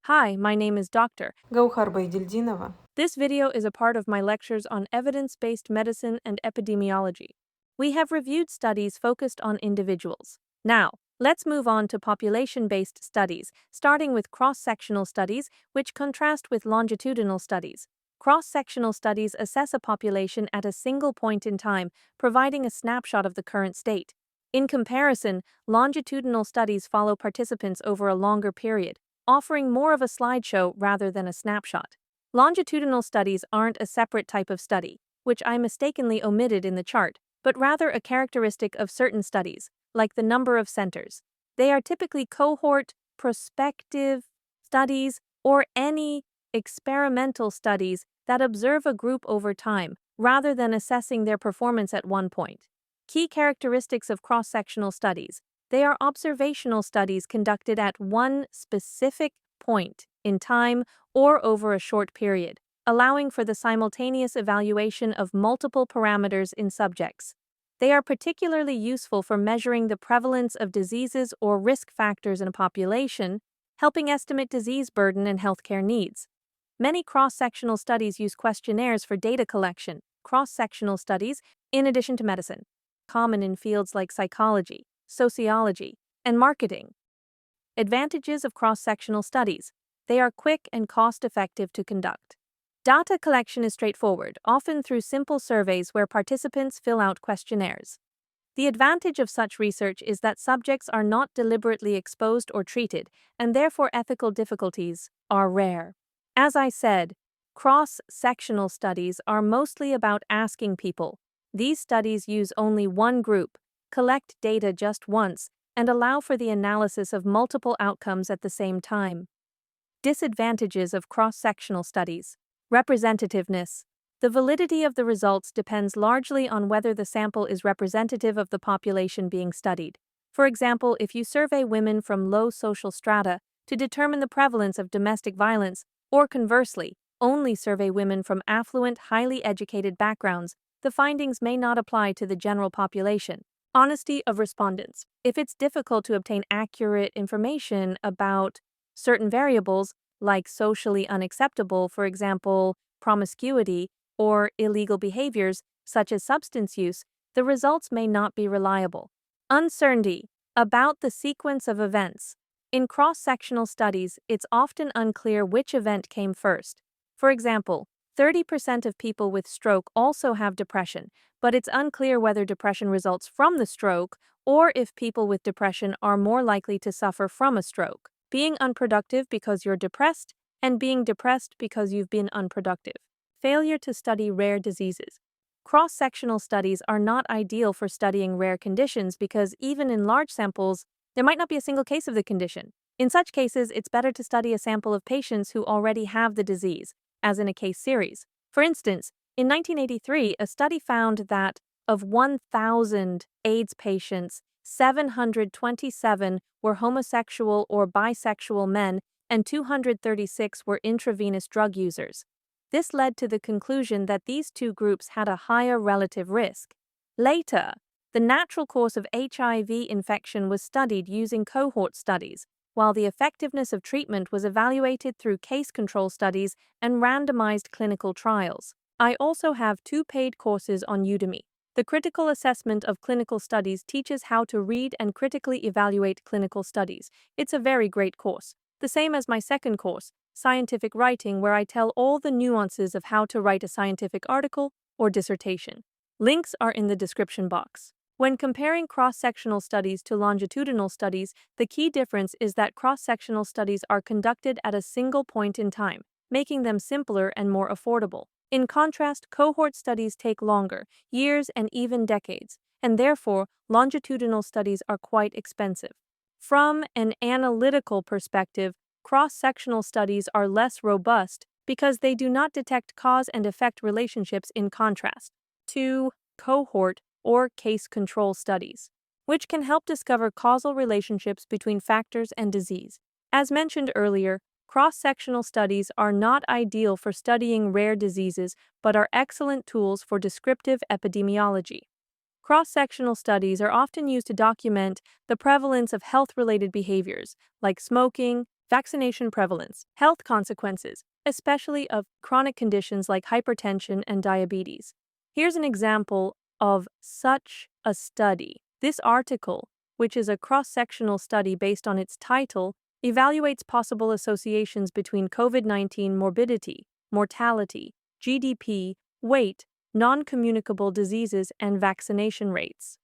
Hi, my name is Dr. Gaukhar Baidildinova. This video is a part of my lectures on evidence-based medicine and epidemiology. We have reviewed studies focused on individuals. Now, let's move on to population-based studies, starting with cross-sectional studies, which contrast with longitudinal studies. Cross-sectional studies assess a population at a single point in time, providing a snapshot of the current state. In comparison, longitudinal studies follow participants over a longer period, offering more of a slideshow rather than a snapshot. Longitudinal studies aren't a separate type of study, which I mistakenly omitted in the chart, but rather a characteristic of certain studies, like the number of centers. They are typically cohort, prospective studies, or any experimental studies that observe a group over time, rather than assessing their performance at one point. Key characteristics of cross-sectional studies. They are observational studies conducted at one specific point in time or over a short period, allowing for the simultaneous evaluation of multiple parameters in subjects. They are particularly useful for measuring the prevalence of diseases or risk factors in a population, helping estimate disease burden and healthcare needs. Many cross-sectional studies use questionnaires for data collection. Cross-sectional studies, in addition to medicine, common in fields like psychology, sociology, and marketing. Advantages of cross-sectional studies. They are quick and cost-effective to conduct. Data collection is straightforward, often through simple surveys where participants fill out questionnaires. The advantage of such research is that subjects are not deliberately exposed or treated, and therefore ethical difficulties are rare. As I said, cross-sectional studies are mostly about asking people. These studies use only one group, collect data just once, and allow for the analysis of multiple outcomes at the same time. Disadvantages of cross-sectional studies. Representativeness. The validity of the results depends largely on whether the sample is representative of the population being studied. For example, if you survey women from low social strata to determine the prevalence of domestic violence, or conversely, only survey women from affluent, highly educated backgrounds, the findings may not apply to the general population. Honesty of respondents. If it's difficult to obtain accurate information about certain variables, like socially unacceptable, for example, promiscuity, or illegal behaviors, such as substance use, the results may not be reliable. Uncertainty about the sequence of events. In cross-sectional studies, it's often unclear which event came first. For example, 30% of people with stroke also have depression, but it's unclear whether depression results from the stroke or if people with depression are more likely to suffer from a stroke. Being unproductive because you're depressed, and being depressed because you've been unproductive. Failure to study rare diseases. Cross-sectional studies are not ideal for studying rare conditions because even in large samples, there might not be a single case of the condition. In such cases, it's better to study a sample of patients who already have the disease, as in a case series. For instance, in 1983, a study found that of 1,000 AIDS patients, 727 were homosexual or bisexual men, and 236 were intravenous drug users. This led to the conclusion that these two groups had a higher relative risk. Later, the natural course of HIV infection was studied using cohort studies, while the effectiveness of treatment was evaluated through case control studies and randomized clinical trials. I also have 2 paid courses on Udemy. The Critical Assessment of Clinical Studies teaches how to read and critically evaluate clinical studies. It's a very great course. The same as my second course, Scientific Writing, where I tell all the nuances of how to write a scientific article or dissertation. Links are in the description box. When comparing cross-sectional studies to longitudinal studies, the key difference is that cross-sectional studies are conducted at a single point in time, making them simpler and more affordable. In contrast, cohort studies take longer, years and even decades, and therefore longitudinal studies are quite expensive. From an analytical perspective, cross-sectional studies are less robust because they do not detect cause and effect relationships in contrast to cohort or case control studies, which can help discover causal relationships between factors and disease. As mentioned earlier, cross-sectional studies are not ideal for studying rare diseases but are excellent tools for descriptive epidemiology. Cross-sectional studies are often used to document the prevalence of health-related behaviors, like smoking, Vaccination prevalence, health consequences, especially of chronic conditions like hypertension and diabetes. Here's an example of such a study. This article, which is a cross-sectional study based on its title, evaluates possible associations between COVID-19 morbidity, mortality, GDP, weight, non-communicable diseases, and vaccination rates.